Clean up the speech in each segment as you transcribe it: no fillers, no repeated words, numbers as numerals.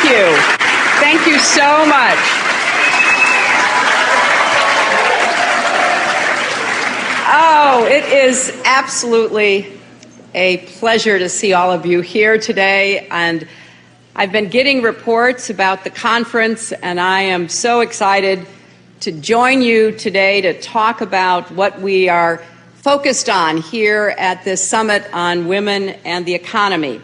you. Thank you so much. Oh, it is absolutely a pleasure to see all of you here today. And I've been getting reports about the conference, and I am so excited to join you today to talk about what we are focused on here at this Summit on Women and the Economy.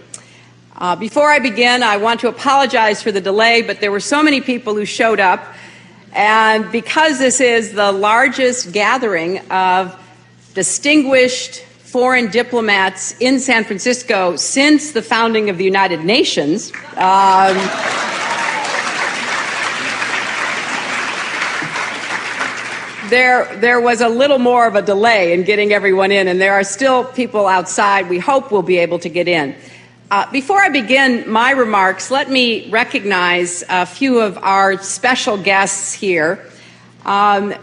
Before I begin, I want to apologize for the delay, but there were so many people who showed up, and because this is the largest gathering of distinguished foreign diplomats in San Francisco since the founding of the United Nations, there was a little more of a delay in getting everyone in, and there are still people outside we hope will be able to get in. Before I begin my remarks, let me recognize a few of our special guests here.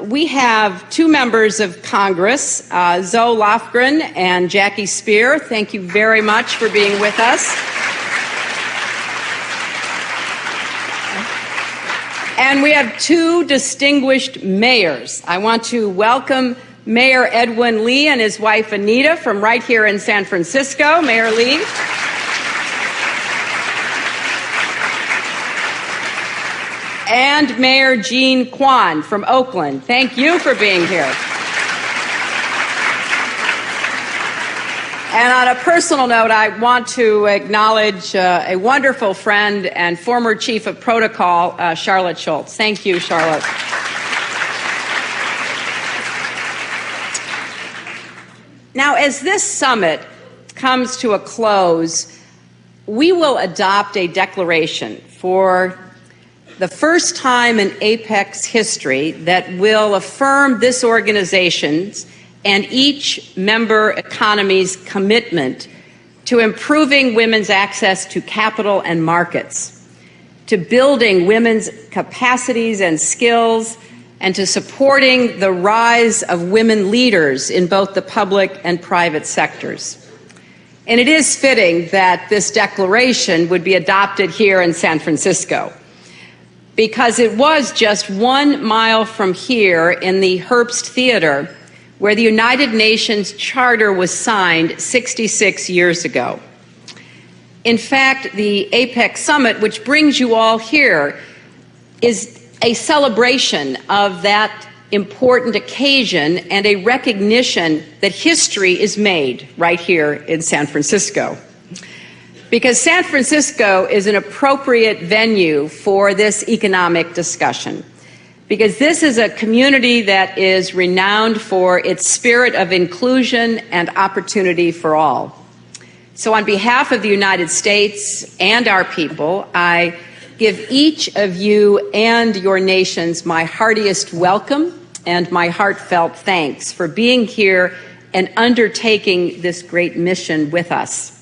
We have two members of Congress, Zoe Lofgren and Jackie Speer. Thank you very much for being with us. And we have two distinguished mayors. I want to welcome Mayor Edwin Lee and his wife Anita from right here in San Francisco. Mayor Lee. And Mayor Jean Quan from Oakland. Thank you for being here. And on a personal note, I want to acknowledge a wonderful friend and former Chief of Protocol, Charlotte Schultz. Thank you, Charlotte. Now, as this summit comes to a close, we will adopt a declaration for the first time in APEC's history that will affirm this organization's and each member economy's commitment to improving women's access to capital and markets, to building women's capacities and skills, and to supporting the rise of women leaders in both the public and private sectors. And it is fitting that this declaration would be adopted here in San Francisco, because it was just 1 mile from here in the Herbst Theater where the United Nations Charter was signed 66 years ago. In fact, the APEC Summit, which brings you all here, is a celebration of that important occasion and a recognition that history is made right here in San Francisco. Because San Francisco is an appropriate venue for this economic discussion. Because this is a community that is renowned for its spirit of inclusion and opportunity for all. So on behalf of the United States and our people, I give each of you and your nations my heartiest welcome and my heartfelt thanks for being here and undertaking this great mission with us.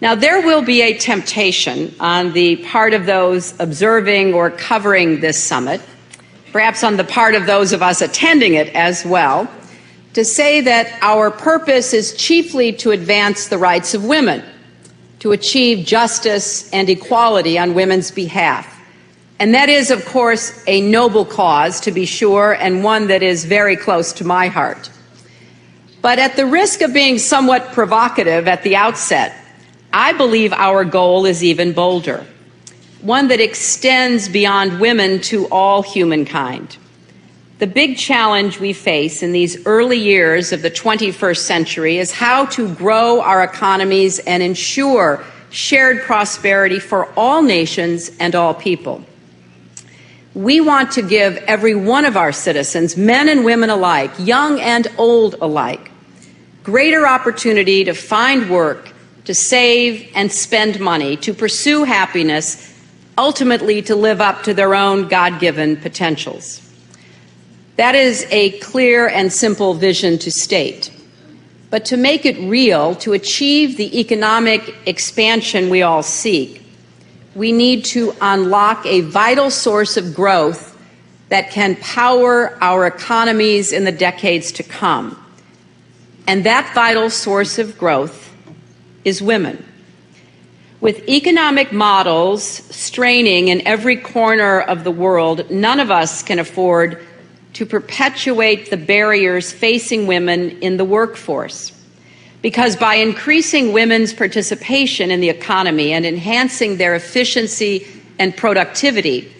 Now, there will be a temptation on the part of those observing or covering this summit, perhaps on the part of those of us attending it as well, to say that our purpose is chiefly to advance the rights of women, to achieve justice and equality on women's behalf. And that is, of course, a noble cause, to be sure, and one that is very close to my heart. But at the risk of being somewhat provocative at the outset, I believe our goal is even bolder, one that extends beyond women to all humankind. The big challenge we face in these early years of the 21st century is how to grow our economies and ensure shared prosperity for all nations and all people. We want to give every one of our citizens, men and women alike, young and old alike, greater opportunity to find work, to save and spend money, to pursue happiness, ultimately to live up to their own God-given potentials. That is a clear and simple vision to state. But to make it real, to achieve the economic expansion we all seek, we need to unlock a vital source of growth that can power our economies in the decades to come. And that vital source of growth is women. With economic models straining in every corner of the world, none of us can afford to perpetuate the barriers facing women in the workforce. Because by increasing women's participation in the economy and enhancing their efficiency and productivity,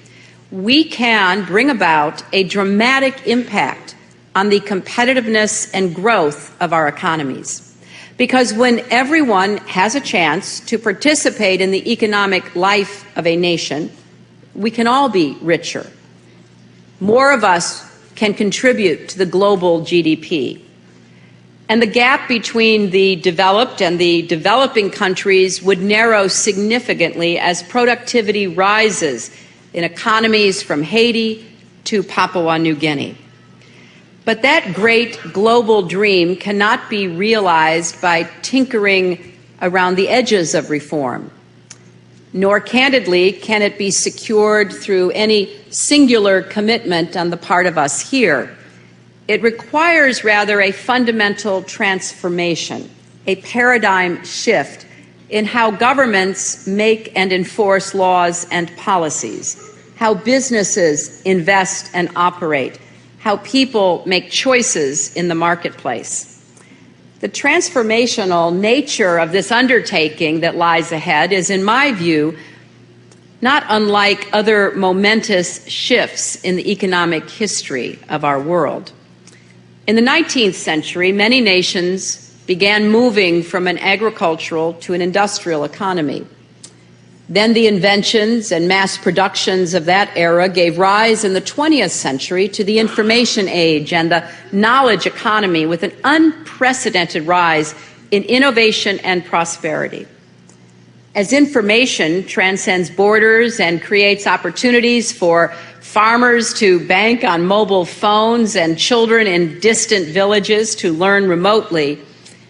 we can bring about a dramatic impact on the competitiveness and growth of our economies. Because when everyone has a chance to participate in the economic life of a nation, we can all be richer. More of us can contribute to the global GDP. And the gap between the developed and the developing countries would narrow significantly as productivity rises in economies from Haiti to Papua New Guinea. But that great global dream cannot be realized by tinkering around the edges of reform, nor candidly can it be secured through any singular commitment on the part of us here. It requires rather a fundamental transformation, a paradigm shift in how governments make and enforce laws and policies, how businesses invest and operate, how people make choices in the marketplace. The transformational nature of this undertaking that lies ahead is, in my view, not unlike other momentous shifts in the economic history of our world. In the 19th century, many nations began moving from an agricultural to an industrial economy. Then the inventions and mass productions of that era gave rise in the 20th century to the information age and the knowledge economy, with an unprecedented rise in innovation and prosperity. As information transcends borders and creates opportunities for farmers to bank on mobile phones and children in distant villages to learn remotely,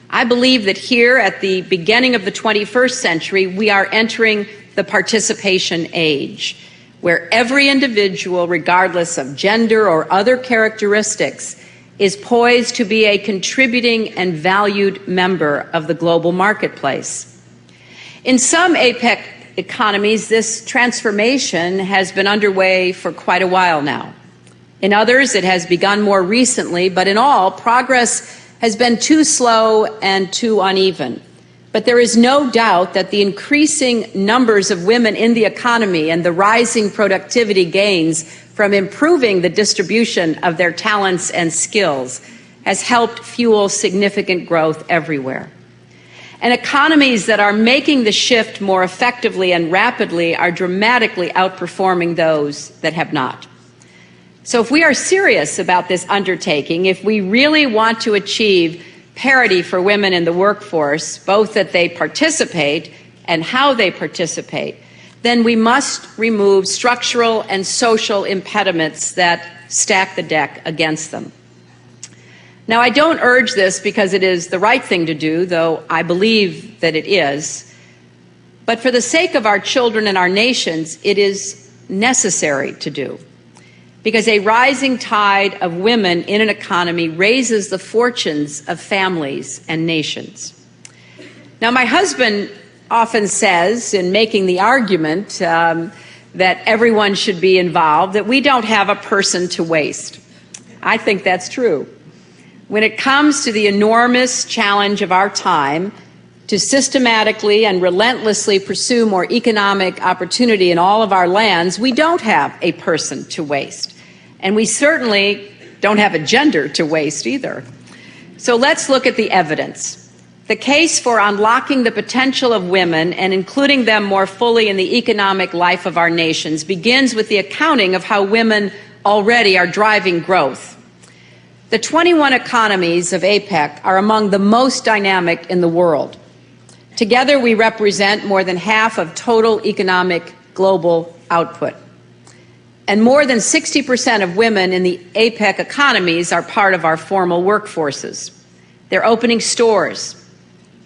I believe that here at the beginning of the 21st century, we are entering the participation age, where every individual, regardless of gender or other characteristics, is poised to be a contributing and valued member of the global marketplace. In some APEC economies, this transformation has been underway for quite a while now. In others, it has begun more recently, but in all, progress has been too slow and too uneven. But there is no doubt that the increasing numbers of women in the economy and the rising productivity gains from improving the distribution of their talents and skills has helped fuel significant growth everywhere. And economies that are making the shift more effectively and rapidly are dramatically outperforming those that have not. So if we are serious about this undertaking, if we really want to achieve parity for women in the workforce, both that they participate and how they participate, then we must remove structural and social impediments that stack the deck against them. Now, I don't urge this because it is the right thing to do, though I believe that it is, but for the sake of our children and our nations, it is necessary to do. Because a rising tide of women in an economy raises the fortunes of families and nations. Now, my husband often says, in making the argument that everyone should be involved, that we don't have a person to waste. I think that's true. When it comes to the enormous challenge of our time to systematically and relentlessly pursue more economic opportunity in all of our lands, we don't have a person to waste. And we certainly don't have a gender to waste either. So let's look at the evidence. The case for unlocking the potential of women and including them more fully in the economic life of our nations begins with the accounting of how women already are driving growth. The 21 economies of APEC are among the most dynamic in the world. Together, we represent more than half of total economic global output. And more than 60% of women in the APEC economies are part of our formal workforces. They're opening stores,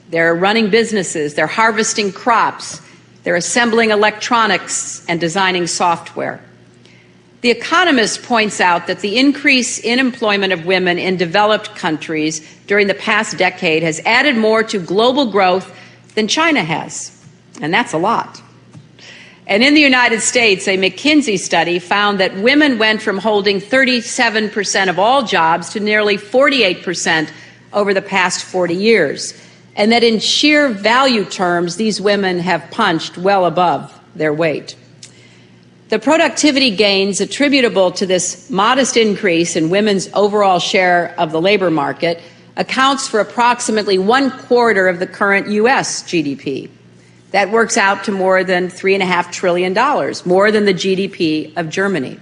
they're running businesses, they're harvesting crops, they're assembling electronics and designing software. The Economist points out that the increase in employment of women in developed countries during the past decade has added more to global growth than China has. and that's a lot. And in the United States, a McKinsey study found that women went from holding 37% of all jobs to nearly 48% over the past 40 years, and that in sheer value terms, these women have punched well above their weight. The productivity gains attributable to this modest increase in women's overall share of the labor market accounts for approximately 1/4 of the current U.S. GDP. That works out to more than $3.5 trillion, more than the GDP of Germany,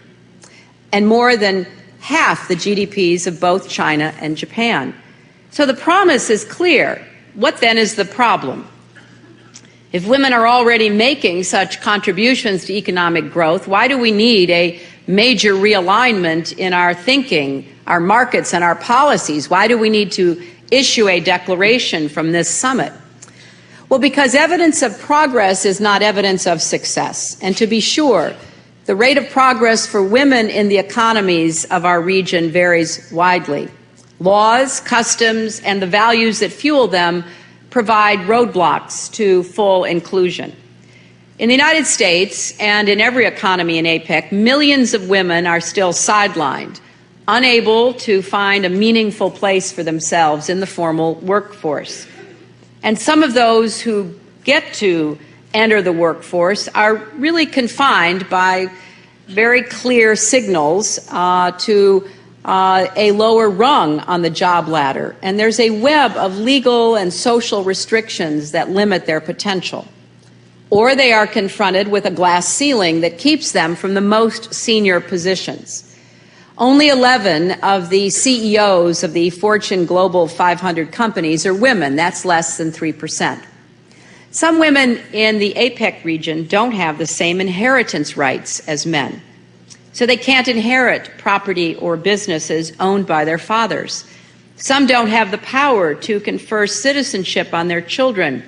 and more than half the GDPs of both China and Japan. So the promise is clear. What then is the problem? If women are already making such contributions to economic growth, why do we need a major realignment in our thinking, our markets, and our policies? Why do we need to issue a declaration from this summit? Well, because evidence of progress is not evidence of success. And to be sure, the rate of progress for women in the economies of our region varies widely. Laws, customs, and the values that fuel them provide roadblocks to full inclusion. In the United States and in every economy in APEC, millions of women are still sidelined, unable to find a meaningful place for themselves in the formal workforce. And some of those who get to enter the workforce are really confined by very clear signals to a lower rung on the job ladder. And there's a web of legal and social restrictions that limit their potential. Or they are confronted with a glass ceiling that keeps them from the most senior positions. Only 11 of the CEOs of the Fortune Global 500 companies are women. That's less than 3%. Some women in the APEC region don't have the same inheritance rights as men. So they can't inherit property or businesses owned by their fathers. Some don't have the power to confer citizenship on their children.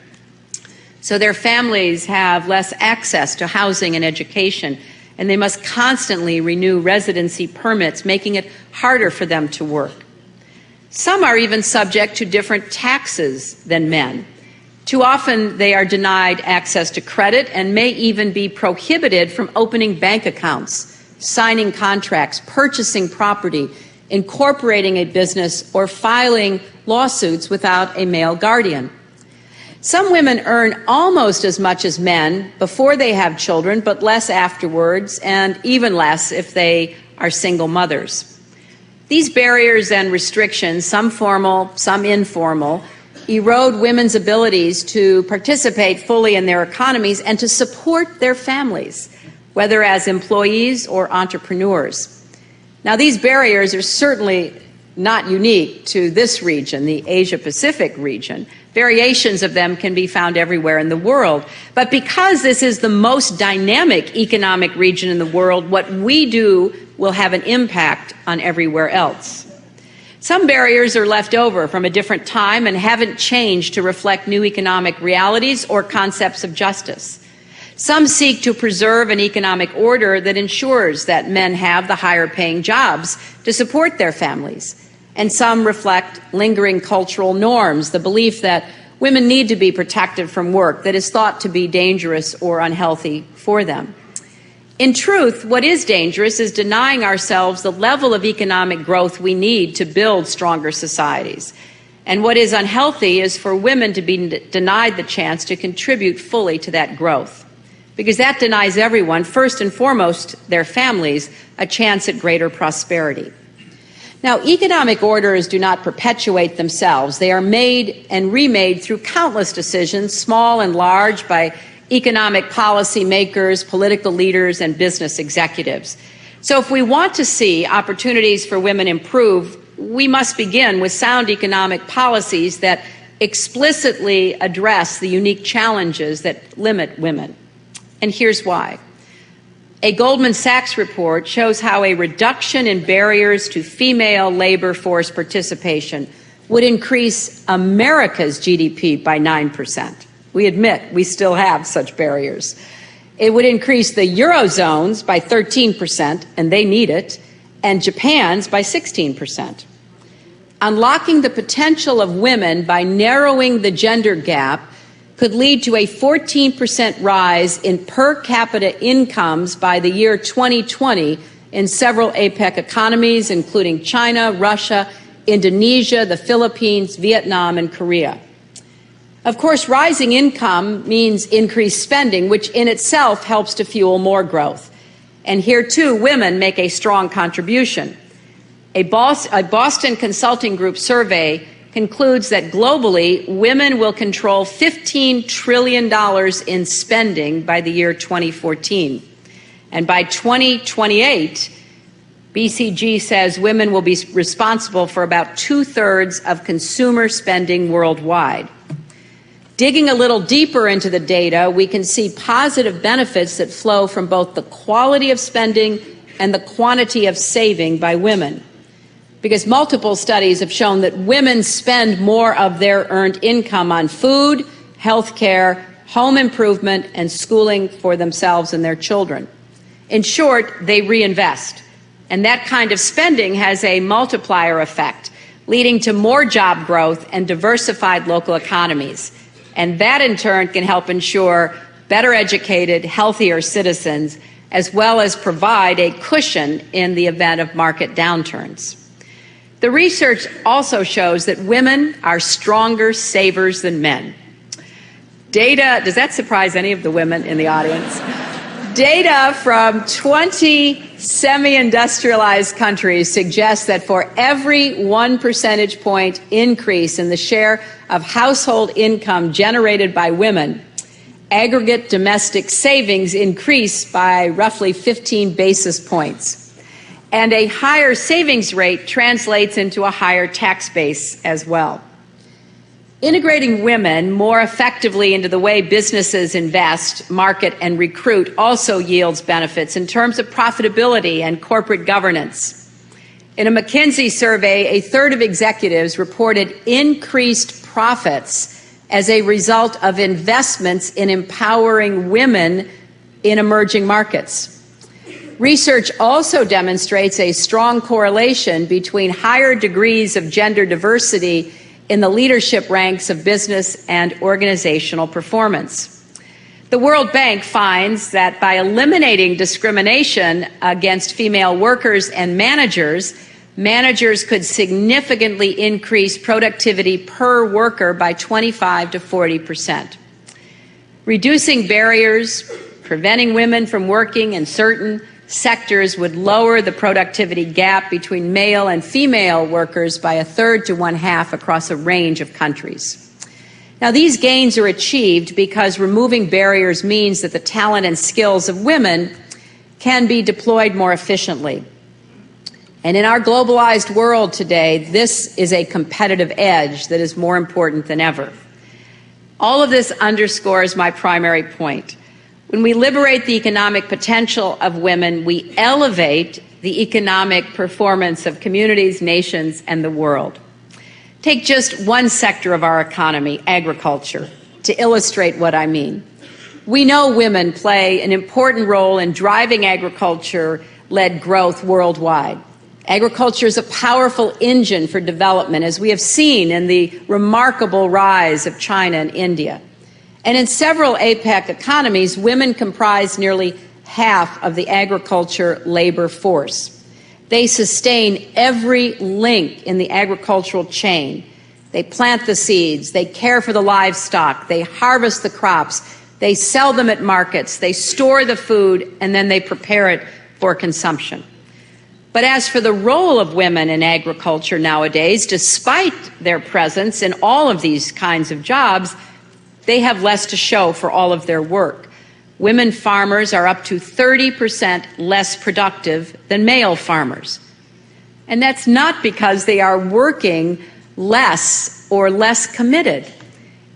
So their families have less access to housing and education, and they must constantly renew residency permits, making it harder for them to work. Some are even subject to different taxes than men. Too often they are denied access to credit and may even be prohibited from opening bank accounts, signing contracts, purchasing property, incorporating a business, or filing lawsuits without a male guardian. Some women earn almost as much as men before they have children, but less afterwards, and even less if they are single mothers. These barriers and restrictions, some formal, some informal, erode women's abilities to participate fully in their economies and to support their families, whether as employees or entrepreneurs. Now, these barriers are certainly not unique to this region, the Asia-Pacific region. Variations of them can be found everywhere in the world. But because this is the most dynamic economic region in the world, what we do will have an impact on everywhere else. Some barriers are left over from a different time and haven't changed to reflect new economic realities or concepts of justice. Some seek to preserve an economic order that ensures that men have the higher-paying jobs to support their families. And some reflect lingering cultural norms, the belief that women need to be protected from work that is thought to be dangerous or unhealthy for them. In truth, what is dangerous is denying ourselves the level of economic growth we need to build stronger societies. And what is unhealthy is for women to be denied the chance to contribute fully to that growth, because that denies everyone, first and foremost their families, a chance at greater prosperity. Now, economic orders do not perpetuate themselves. They are made and remade through countless decisions, small and large, by economic policy makers, political leaders, and business executives. So if we want to see opportunities for women improve, we must begin with sound economic policies that explicitly address the unique challenges that limit women. And here's why. A Goldman Sachs report shows how a reduction in barriers to female labor force participation would increase America's GDP by 9%. We admit we still have such barriers. It would increase the Eurozone's by 13%, and they need it, and Japan's by 16%. Unlocking the potential of women by narrowing the gender gap could lead to a 14% rise in per capita incomes by the year 2020 in several APEC economies, including China, Russia, Indonesia, the Philippines, Vietnam, and Korea. Of course, rising income means increased spending, which in itself helps to fuel more growth. And here, too, women make a strong contribution. A Boston Consulting Group survey concludes that globally, women will control $15 trillion in spending by the year 2014. And by 2028, BCG says women will be responsible for about 2/3 of consumer spending worldwide. Digging a little deeper into the data, we can see positive benefits that flow from both the quality of spending and the quantity of saving by women. Because multiple studies have shown that women spend more of their earned income on food, health care, home improvement, and schooling for themselves and their children. In short, they reinvest. And that kind of spending has a multiplier effect, leading to more job growth and diversified local economies. And that, in turn, can help ensure better educated, healthier citizens, as well as provide a cushion in the event of market downturns. The research also shows that women are stronger savers than men. Data, does that surprise any of the women in the audience? Data from 20 semi-industrialized countries suggests that for every 1 percentage point increase in the share of household income generated by women, aggregate domestic savings increase by roughly 15 basis points. And a higher savings rate translates into a higher tax base as well. Integrating women more effectively into the way businesses invest, market, and recruit also yields benefits in terms of profitability and corporate governance. In a McKinsey survey, a third of executives reported increased profits as a result of investments in empowering women in emerging markets. Research also demonstrates a strong correlation between higher degrees of gender diversity in the leadership ranks of business and organizational performance. The World Bank finds that by eliminating discrimination against female workers and managers, managers could significantly increase productivity per worker by 25 to 40%. Reducing barriers, preventing women from working in certain sectors would lower the productivity gap between male and female workers by 1/3 to 1/2 across a range of countries. Now, these gains are achieved because removing barriers means that the talent and skills of women can be deployed more efficiently. And in our globalized world today, this is a competitive edge that is more important than ever. All of this underscores my primary point. When we liberate the economic potential of women, we elevate the economic performance of communities, nations, and the world. Take just one sector of our economy, agriculture, to illustrate what I mean. We know women play an important role in driving agriculture-led growth worldwide. Agriculture is a powerful engine for development, as we have seen in the remarkable rise of China and India. And in several APEC economies, women comprise nearly half of the agriculture labor force. They sustain every link in the agricultural chain. They plant the seeds, they care for the livestock, they harvest the crops, they sell them at markets, they store the food, and then they prepare it for consumption. But as for the role of women in agriculture nowadays, despite their presence in all of these kinds of jobs, they have less to show for all of their work. Women farmers are up to 30% less productive than male farmers. And that's not because they are working less or less committed.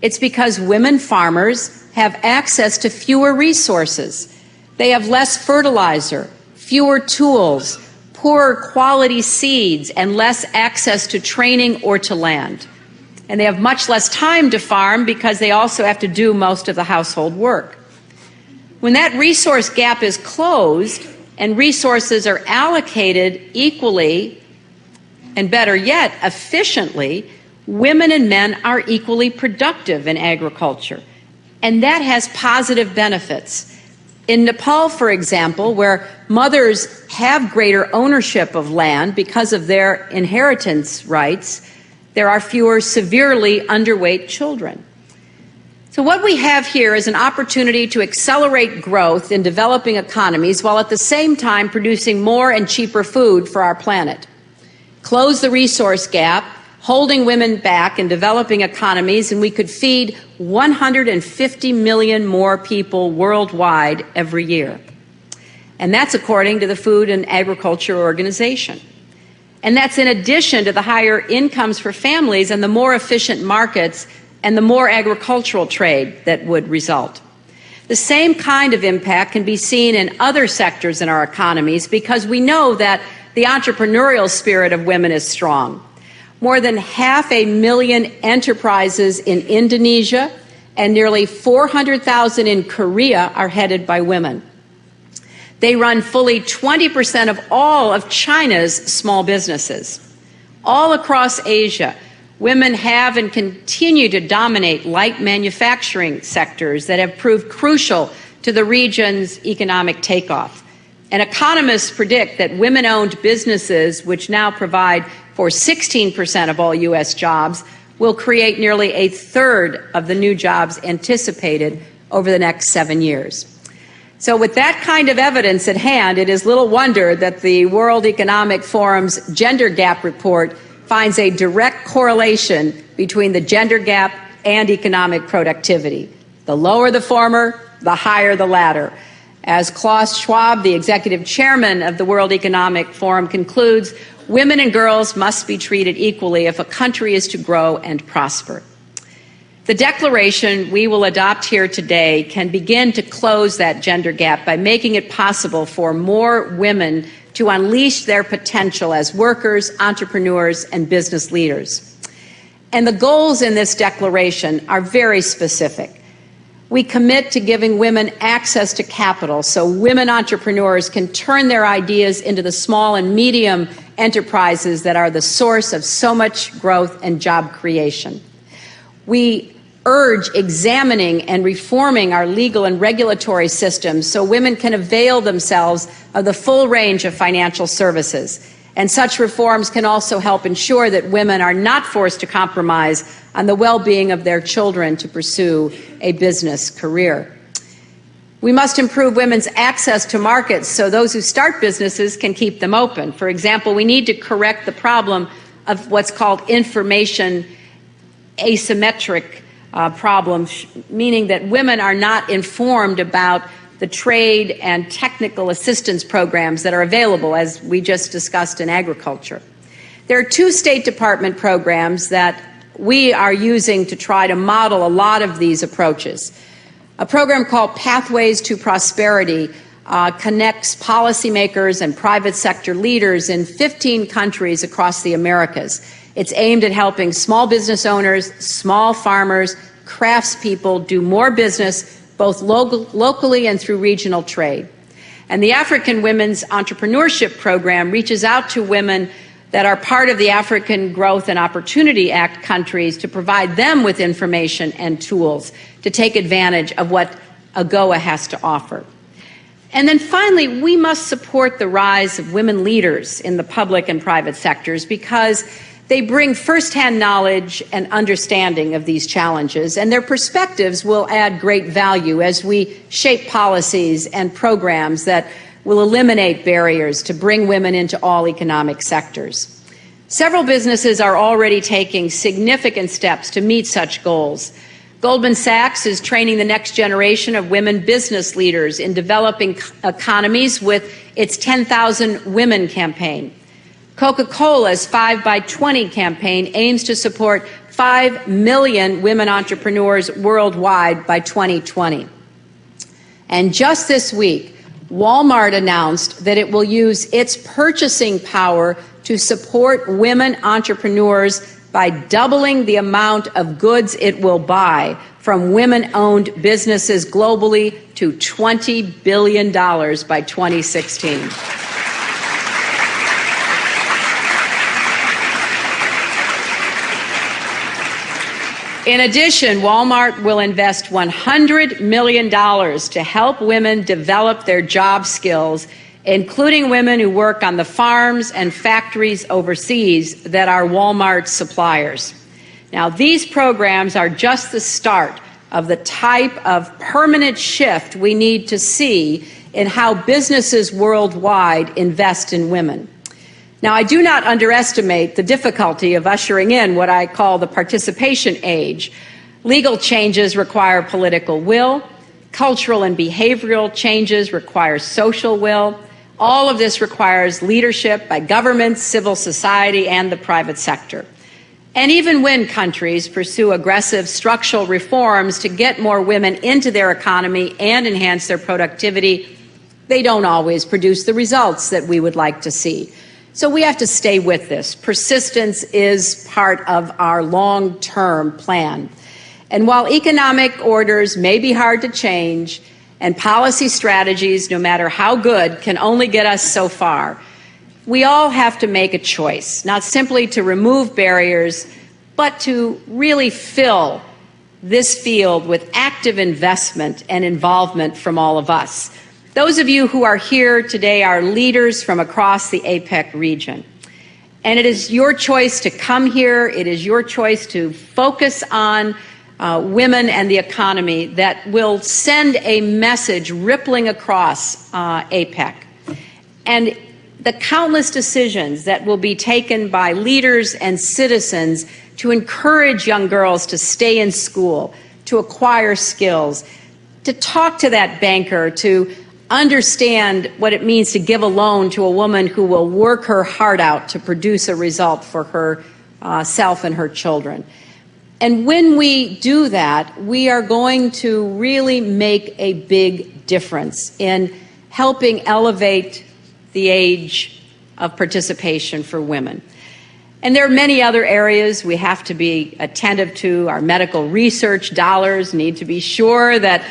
It's because women farmers have access to fewer resources. They have less fertilizer, fewer tools, poorer quality seeds, and less access to training or to land. And they have much less time to farm because they also have to do most of the household work. When that resource gap is closed and resources are allocated equally, and better yet, efficiently, women and men are equally productive in agriculture. and that has positive benefits. In Nepal, for example, where mothers have greater ownership of land because of their inheritance rights, there are fewer severely underweight children. So what we have here is an opportunity to accelerate growth in developing economies while at the same time producing more and cheaper food for our planet. Close the resource gap, holding women back in developing economies, and we could feed 150 million more people worldwide every year. And that's according to the Food and Agriculture Organization. And that's in addition to the higher incomes for families and the more efficient markets and the more agricultural trade that would result. The same kind of impact can be seen in other sectors in our economies because we know that the entrepreneurial spirit of women is strong. More than 500,000 enterprises in Indonesia and nearly 400,000 in Korea are headed by women. They run fully 20% of all of China's small businesses. All across Asia, women have and continue to dominate light manufacturing sectors that have proved crucial to the region's economic takeoff. And economists predict that women-owned businesses, which now provide for 16% of all U.S. jobs, will create nearly a third of the new jobs anticipated over the next 7 years. So with that kind of evidence at hand, it is little wonder that the World Economic Forum's Gender Gap Report finds a direct correlation between the gender gap and economic productivity. The lower the former, the higher the latter. As Klaus Schwab, the executive chairman of the World Economic Forum, concludes, women and girls must be treated equally if a country is to grow and prosper. The declaration we will adopt here today can begin to close that gender gap by making it possible for more women to unleash their potential as workers, entrepreneurs, and business leaders. And the goals in this declaration are very specific. We commit to giving women access to capital so women entrepreneurs can turn their ideas into the small and medium enterprises that are the source of so much growth and job creation. We urge examining and reforming our legal and regulatory systems so women can avail themselves of the full range of financial services. And such reforms can also help ensure that women are not forced to compromise on the well-being of their children to pursue a business career. We must improve women's access to markets so those who start businesses can keep them open. For example, we need to correct the problem of what's called information asymmetric problem, meaning that women are not informed about the trade and technical assistance programs that are available, as we just discussed in agriculture. There are 2 State Department programs that we are using to try to model a lot of these approaches. A program called Pathways to Prosperity connects policymakers and private sector leaders in 15 countries across the Americas. It's aimed at helping small business owners, small farmers, craftspeople do more business both locally and through regional trade. And the African Women's Entrepreneurship Program reaches out to women that are part of the African Growth and Opportunity Act countries to provide them with information and tools to take advantage of what AGOA has to offer. And then finally, we must support the rise of women leaders in the public and private sectors because they bring firsthand knowledge and understanding of these challenges, and their perspectives will add great value as we shape policies and programs that will eliminate barriers to bring women into all economic sectors. Several businesses are already taking significant steps to meet such goals. Goldman Sachs is training the next generation of women business leaders in developing economies with its 10,000 Women campaign. Coca-Cola's 5 by 20 campaign aims to support 5 million women entrepreneurs worldwide by 2020. And just this week, Walmart announced that it will use its purchasing power to support women entrepreneurs by doubling the amount of goods it will buy from women-owned businesses globally to $20 billion by 2016. In addition, Walmart will invest $100 million to help women develop their job skills, including women who work on the farms and factories overseas that are Walmart suppliers. Now, these programs are just the start of the type of permanent shift we need to see in how businesses worldwide invest in women. Now, I do not underestimate the difficulty of ushering in what I call the participation age. Legal changes require political will. Cultural and behavioral changes require social will. All of this requires leadership by governments, civil society, and the private sector. And even when countries pursue aggressive structural reforms to get more women into their economy and enhance their productivity, they don't always produce the results that we would like to see. So we have to stay with this. Persistence is part of our long-term plan. And while economic orders may be hard to change, and policy strategies, no matter how good, can only get us so far, we all have to make a choice, not simply to remove barriers, but to really fill this field with active investment and involvement from all of us. Those of you who are here today are leaders from across the APEC region. And it is your choice to come here. It is your choice to focus on women and the economy that will send a message rippling across APEC. And the countless decisions that will be taken by leaders and citizens to encourage young girls to stay in school, to acquire skills, to talk to that banker, to understand what it means to give a loan to a woman who will work her heart out to produce a result for herself and her children. And when we do that, we are going to really make a big difference in helping elevate the age of participation for women. And there are many other areas we have to be attentive to. Our medical research dollars need to be sure that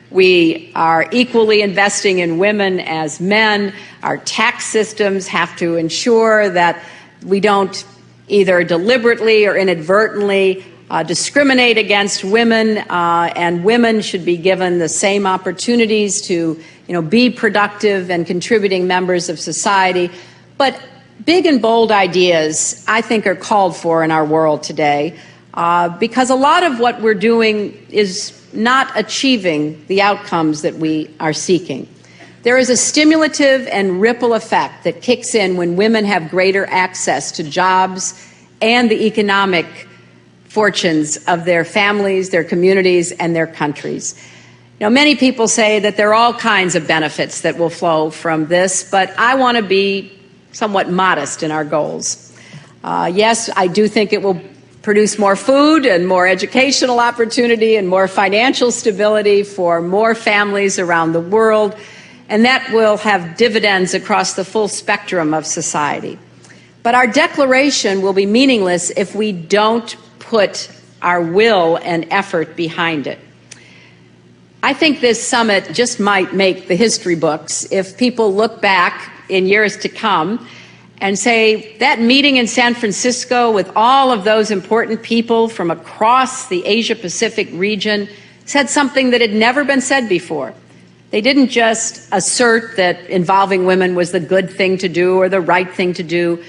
we are equally investing in women as men. Our tax systems have to ensure that we don't either deliberately or inadvertently discriminate against women, and women should be given the same opportunities to, be productive and contributing members of society. But big and bold ideas, I think, are called for in our world today, because a lot of what we're doing is not achieving the outcomes that we are seeking. There is a stimulative and ripple effect that kicks in when women have greater access to jobs and the economic fortunes of their families, their communities, and their countries. Many people say that there are all kinds of benefits that will flow from this, but I want to be somewhat modest in our goals. Yes, I do think it will produce more food and more educational opportunity and more financial stability for more families around the world, and that will have dividends across the full spectrum of society. But our declaration will be meaningless if we don't put our will and effort behind it. I think this summit just might make the history books if people look back in years to come and say that meeting in San Francisco with all of those important people from across the Asia-Pacific region said something that had never been said before. They didn't just assert that involving women was the good thing to do or the right thing to do.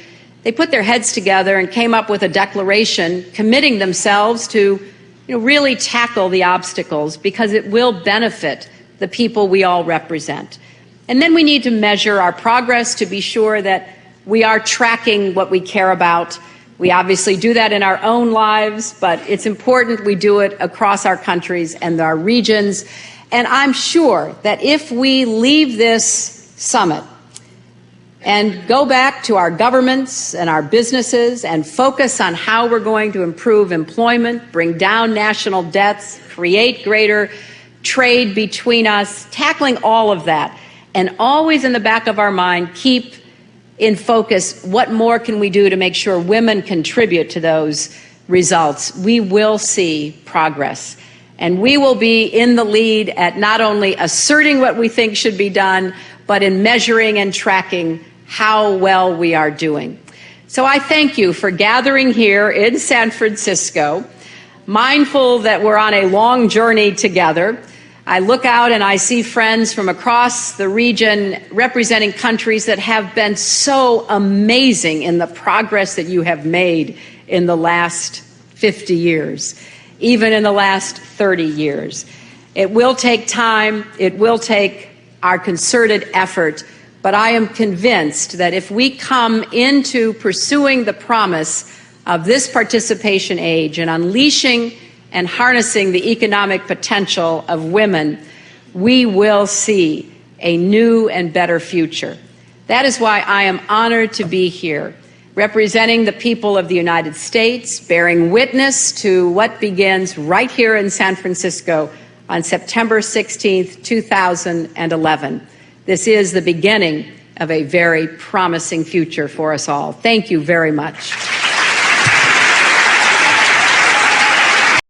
They put their heads together and came up with a declaration committing themselves to really tackle the obstacles, because it will benefit the people we all represent. And then we need to measure our progress to be sure that we are tracking what we care about. We obviously do that in our own lives, but it's important we do it across our countries and our regions. And I'm sure that if we leave this summit and go back to our governments and our businesses and focus on how we're going to improve employment, bring down national debts, create greater trade between us, tackling all of that, and always in the back of our mind keep in focus what more can we do to make sure women contribute to those results, we will see progress. And we will be in the lead at not only asserting what we think should be done, but in measuring and tracking how well we are doing. So I thank you for gathering here in San Francisco. mindful that we're on a long journey together. I look out and I see friends from across the region representing countries that have been so amazing in the progress that you have made in the last 50 years, even in the last 30 years. It will take time, it will take our concerted effort, but I am convinced that if we come into pursuing the promise of this participation age and unleashing and harnessing the economic potential of women, we will see a new and better future. That is why I am honored to be here, representing the people of the United States, bearing witness to what begins right here in San Francisco on September 16th, 2011. This is the beginning of a very promising future for us all. Thank you very much.